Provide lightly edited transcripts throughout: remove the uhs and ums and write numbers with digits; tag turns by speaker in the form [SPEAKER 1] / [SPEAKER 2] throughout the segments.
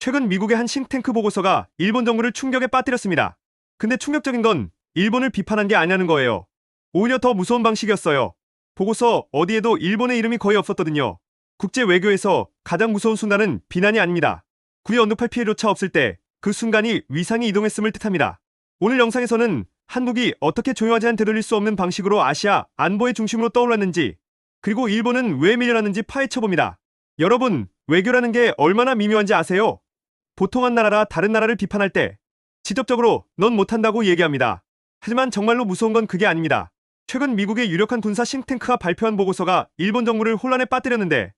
[SPEAKER 1] 최근 미국의 한 싱크탱크 보고서가 일본 정부를 충격에 빠뜨렸습니다. 근데 충격적인 건 일본을 비판한 게 아니라는 거예요. 오히려 더 무서운 방식이었어요. 보고서 어디에도 일본의 이름이 거의 없었거든요. 국제 외교에서 가장 무서운 순간은 비난이 아닙니다. 구리 언급할 필요조차 없을 때 그 순간이 위상이 이동했음을 뜻합니다. 오늘 영상에서는 한국이 어떻게 조용하지 않 되돌릴 수 없는 방식으로 아시아 안보의 중심으로 떠올랐는지, 그리고 일본은 왜 밀려났는지 파헤쳐봅니다. 여러분, 외교라는 게 얼마나 미묘한지 아세요? 보통 한 나라라 다른 나라를 비판할 때 직접적으로 넌 못한다고 얘기합니다. 하지만 정말로 무서운 건 그게 아닙니다. 최근 미국의 유력한 군사 싱크탱크가 발표한 보고서가 일본 정부를 혼란에 빠뜨렸는데,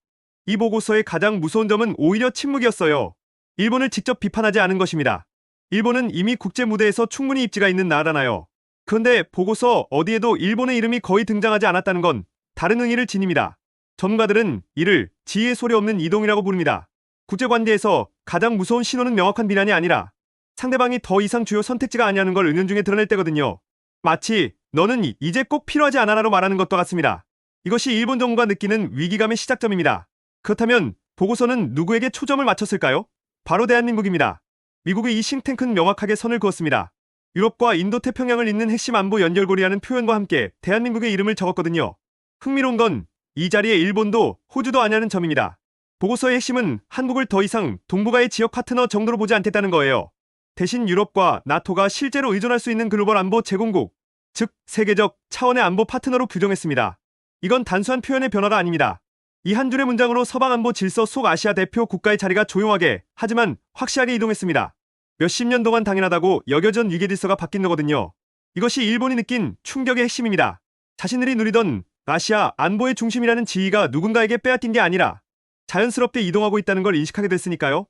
[SPEAKER 1] 이 보고서의 가장 무서운 점은 오히려 침묵이었어요. 일본을 직접 비판하지 않은 것입니다. 일본은 이미 국제 무대에서 충분히 입지가 있는 나라잖아요. 그런데 보고서 어디에도 일본의 이름이 거의 등장하지 않았다는 건 다른 의미를 지닙니다. 전문가들은 이를 지혜의 소리 없는 이동이라고 부릅니다. 국제관계에서 가장 무서운 신호는 명확한 비난이 아니라 상대방이 더 이상 주요 선택지가 아니라는 걸 은연중에 드러낼 때거든요. 마치 너는 이제 꼭 필요하지 않아라고 말하는 것과 같습니다. 이것이 일본 정부가 느끼는 위기감의 시작점입니다. 그렇다면 보고서는 누구에게 초점을 맞췄을까요? 바로 대한민국입니다. 미국의 이 싱탱크는 명확하게 선을 그었습니다. 유럽과 인도태평양을 잇는 핵심 안보 연결고리라는 표현과 함께 대한민국의 이름을 적었거든요. 흥미로운 건 이 자리에 일본도 호주도 아니라는 점입니다. 보고서의 핵심은 한국을 더 이상 동북아의 지역 파트너 정도로 보지 않겠다는 거예요. 대신 유럽과 나토가 실제로 의존할 수 있는 글로벌 안보 제공국, 즉 세계적 차원의 안보 파트너로 규정했습니다. 이건 단순한 표현의 변화가 아닙니다. 이 한 줄의 문장으로 서방 안보 질서 속 아시아 대표 국가의 자리가 조용하게 하지만 확실하게 이동했습니다. 몇십 년 동안 당연하다고 여겨진 위계 질서가 바뀐 거거든요. 이것이 일본이 느낀 충격의 핵심입니다. 자신들이 누리던 아시아 안보의 중심이라는 지위가 누군가에게 빼앗긴 게 아니라 자연스럽게 이동하고 있다는 걸 인식하게 됐으니까요.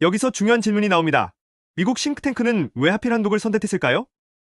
[SPEAKER 1] 여기서 중요한 질문이 나옵니다. 미국 싱크탱크는 왜 하필 한국을 선택했을까요?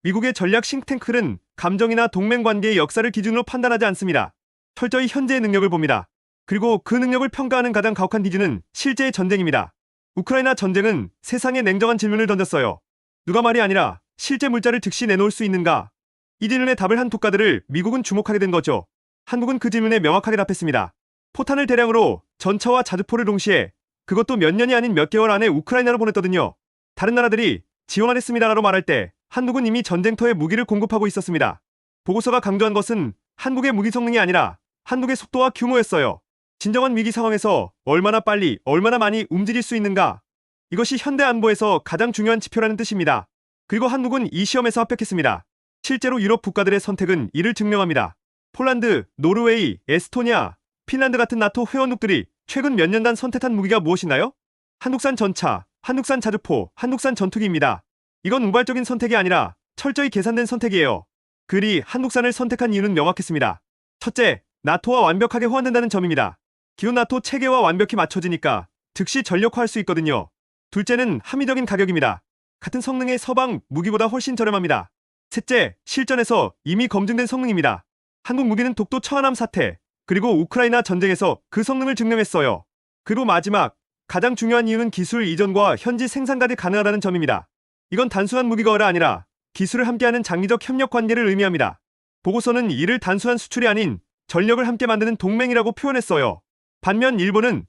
[SPEAKER 1] 미국의 전략 싱크탱크는 감정이나 동맹 관계의 역사를 기준으로 판단하지 않습니다. 철저히 현재의 능력을 봅니다. 그리고 그 능력을 평가하는 가장 가혹한 기준은 실제의 전쟁입니다. 우크라이나 전쟁은 세상에 냉정한 질문을 던졌어요. 누가 말이 아니라 실제 물자를 즉시 내놓을 수 있는가? 이 질문에 답을 한 국가들을 미국은 주목하게 된 거죠. 한국은 그 질문에 명확하게 답했습니다. 포탄을 대량으로 전차와 자주포를 동시에, 그것도 몇 년이 아닌 몇 개월 안에 우크라이나로 보냈거든요. 다른 나라들이 지원하겠습니다라고 말할 때 한국은 이미 전쟁터에 무기를 공급하고 있었습니다. 보고서가 강조한 것은 한국의 무기 성능이 아니라 한국의 속도와 규모였어요. 진정한 위기 상황에서 얼마나 빨리, 얼마나 많이 움직일 수 있는가? 이것이 현대 안보에서 가장 중요한 지표라는 뜻입니다. 그리고 한국은 이 시험에서 합격했습니다. 실제로 유럽 국가들의 선택은 이를 증명합니다. 폴란드, 노르웨이, 에스토니아, 핀란드 같은 나토 회원국들이 최근 몇 년간 선택한 무기가 무엇인가요? 한국산 전차, 한국산 자주포, 한국산 전투기입니다. 이건 우발적인 선택이 아니라 철저히 계산된 선택이에요. 그리 한국산을 선택한 이유는 명확했습니다. 첫째, 나토와 완벽하게 호환된다는 점입니다. 기존 나토 체계와 완벽히 맞춰지니까 즉시 전력화할 수 있거든요. 둘째는 합리적인 가격입니다. 같은 성능의 서방 무기보다 훨씬 저렴합니다. 셋째, 실전에서 이미 검증된 성능입니다. 한국 무기는 독도 청하남 사태, 그리고 우크라이나 전쟁에서 그 성능을 증명했어요. 그리고 마지막, 가장 중요한 이유는 기술 이전과 현지 생산까지 가능하다는 점입니다. 이건 단순한 무기거래가 아니라 기술을 함께하는 장기적 협력 관계를 의미합니다. 보고서는 이를 단순한 수출이 아닌 전력을 함께 만드는 동맹이라고 표현했어요. 반면 일본은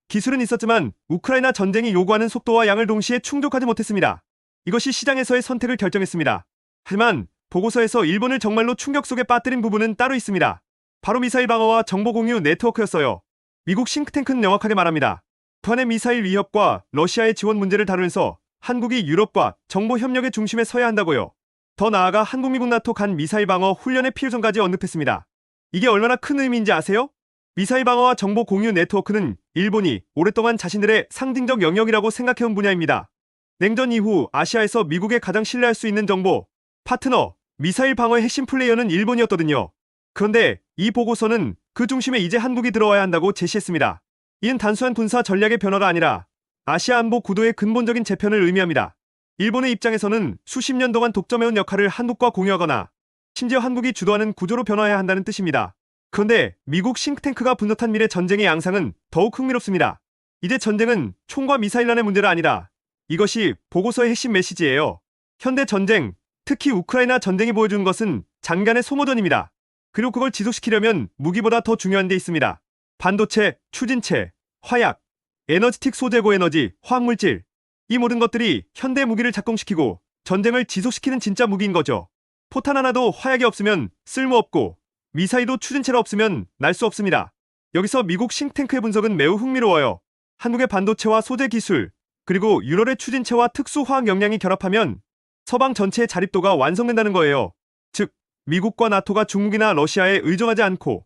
[SPEAKER 1] 기술은 있었지만 우크라이나 전쟁이 요구하는 속도와 양을 동시에 충족하지 못했습니다. 이것이 시장에서의 선택을 결정했습니다. 하지만 보고서에서 일본을 정말로 충격 속에 빠뜨린 부분은 따로 있습니다. 바로 미사일 방어와 정보 공유 네트워크였어요. 미국 싱크탱크는 명확하게 말합니다. 북한의 미사일 위협과 러시아의 지원 문제를 다루면서 한국이 유럽과 정보 협력의 중심에 서야 한다고요. 더 나아가 한국 미국 나토 간 미사일 방어 훈련의 필요성까지 언급했습니다. 이게 얼마나 큰 의미인지 아세요? 미사일 방어와 정보 공유 네트워크는 일본이 오랫동안 자신들의 상징적 영역이라고 생각해온 분야입니다. 냉전 이후 아시아에서 미국에 가장 신뢰할 수 있는 정보, 파트너, 미사일 방어의 핵심 플레이어는 일본이었거든요. 그런데 이 보고서는 그 중심에 이제 한국이 들어와야 한다고 제시했습니다. 이는 단순한 군사 전략의 변화가 아니라 아시아 안보 구도의 근본적인 재편을 의미합니다. 일본의 입장에서는 수십 년 동안 독점해온 역할을 한국과 공유하거나 심지어 한국이 주도하는 구조로 변화해야 한다는 뜻입니다. 그런데 미국 싱크탱크가 분석한 미래 전쟁의 양상은 더욱 흥미롭습니다. 이제 전쟁은 총과 미사일란의 문제가 아니라 이것이 보고서의 핵심 메시지예요. 현대 전쟁, 특히 우크라이나 전쟁이 보여준 것은 장기간의 소모전입니다. 그리고 그걸 지속시키려면 무기보다 더 중요한 게 있습니다. 반도체, 추진체, 화약, 에너지틱 소재 고에너지, 화학물질, 이 모든 것들이 현대 무기를 작동시키고 전쟁을 지속시키는 진짜 무기인 거죠. 포탄 하나도 화약이 없으면 쓸모없고 미사일도 추진체로 없으면 날 수 없습니다. 여기서 미국 싱탱크의 분석은 매우 흥미로워요. 한국의 반도체와 소재 기술, 그리고 유럽의 추진체와 특수화학 역량이 결합하면 서방 전체의 자립도가 완성된다는 거예요. 즉, 미국과 나토가 중국이나 러시아에 의존하지 않고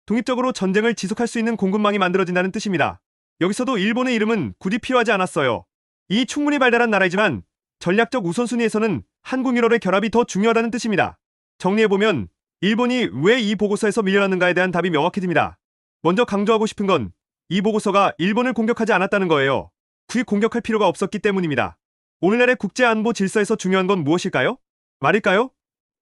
[SPEAKER 1] 독립적으로 전쟁을 지속할 수 있는 공급망이 만들어진다는 뜻입니다. 여기서도 일본의 이름은 굳이 필요하지 않았어요. 이 충분히 발달한 나라이지만 전략적 우선순위에서는 한국 유럽의 결합이 더 중요하다는 뜻입니다. 정리해보면 일본이 왜 이 보고서에서 밀려났는가에 대한 답이 명확해집니다. 먼저 강조하고 싶은 건 이 보고서가 일본을 공격하지 않았다는 거예요. 굳이 공격할 필요가 없었기 때문입니다. 오늘날의 국제안보 질서에서 중요한 건 무엇일까요? 말일까요?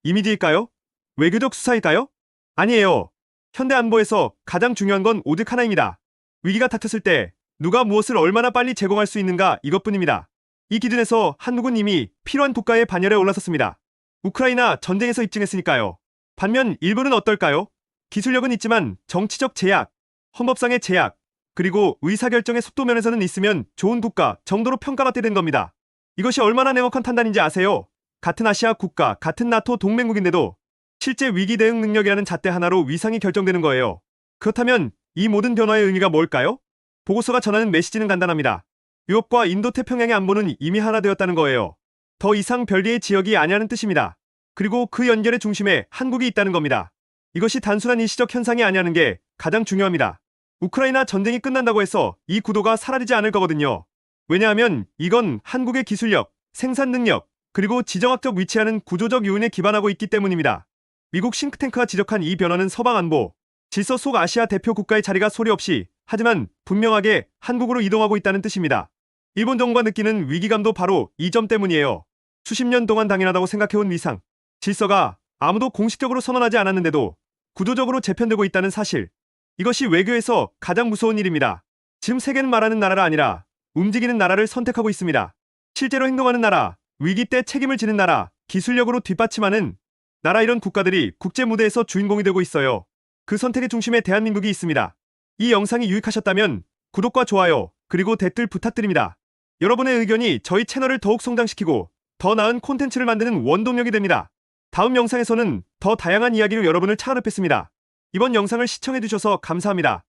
[SPEAKER 1] 이미지일까요? 외교적 수사일까요? 아니에요. 현대 안보에서 가장 중요한 건 오직 하나입니다. 위기가 닥쳤을 때 누가 무엇을 얼마나 빨리 제공할 수 있는가 이것뿐입니다. 이 기준에서 한국은 이미 필요한 국가의 반열에 올라섰습니다. 우크라이나 전쟁에서 입증했으니까요. 반면 일본은 어떨까요? 기술력은 있지만 정치적 제약, 헌법상의 제약, 그리고 의사결정의 속도 면에서는 있으면 좋은 국가 정도로 평가받게 된 겁니다. 이것이 얼마나 냉혹한 판단인지 아세요? 같은 아시아 국가, 같은 나토 동맹국인데도 실제 위기 대응 능력이라는 잣대 하나로 위상이 결정되는 거예요. 그렇다면 이 모든 변화의 의미가 뭘까요? 보고서가 전하는 메시지는 간단합니다. 유럽과 인도태평양의 안보는 이미 하나 되었다는 거예요. 더 이상 별개의 지역이 아니라는 뜻입니다. 그리고 그 연결의 중심에 한국이 있다는 겁니다. 이것이 단순한 일시적 현상이 아니라는 게 가장 중요합니다. 우크라이나 전쟁이 끝난다고 해서 이 구도가 사라지지 않을 거거든요. 왜냐하면 이건 한국의 기술력, 생산 능력, 그리고 지정학적 위치하는 구조적 요인에 기반하고 있기 때문입니다. 미국 싱크탱크가 지적한 이 변화는 서방 안보, 질서 속 아시아 대표 국가의 자리가 소리 없이 하지만 분명하게 한국으로 이동하고 있다는 뜻입니다. 일본 정부가 느끼는 위기감도 바로 이 점 때문이에요. 수십 년 동안 당연하다고 생각해온 위상, 질서가 아무도 공식적으로 선언하지 않았는데도 구조적으로 재편되고 있다는 사실. 이것이 외교에서 가장 무서운 일입니다. 지금 세계는 말하는 나라가 아니라 움직이는 나라를 선택하고 있습니다. 실제로 행동하는 나라, 위기 때 책임을 지는 나라, 기술력으로 뒷받침하는 나라 이런 국가들이 국제 무대에서 주인공이 되고 있어요. 그 선택의 중심에 대한민국이 있습니다. 이 영상이 유익하셨다면 구독과 좋아요, 그리고 댓글 부탁드립니다. 여러분의 의견이 저희 채널을 더욱 성장시키고 더 나은 콘텐츠를 만드는 원동력이 됩니다. 다음 영상에서는 더 다양한 이야기로 여러분을 찾아뵙겠습니다. 이번 영상을 시청해주셔서 감사합니다.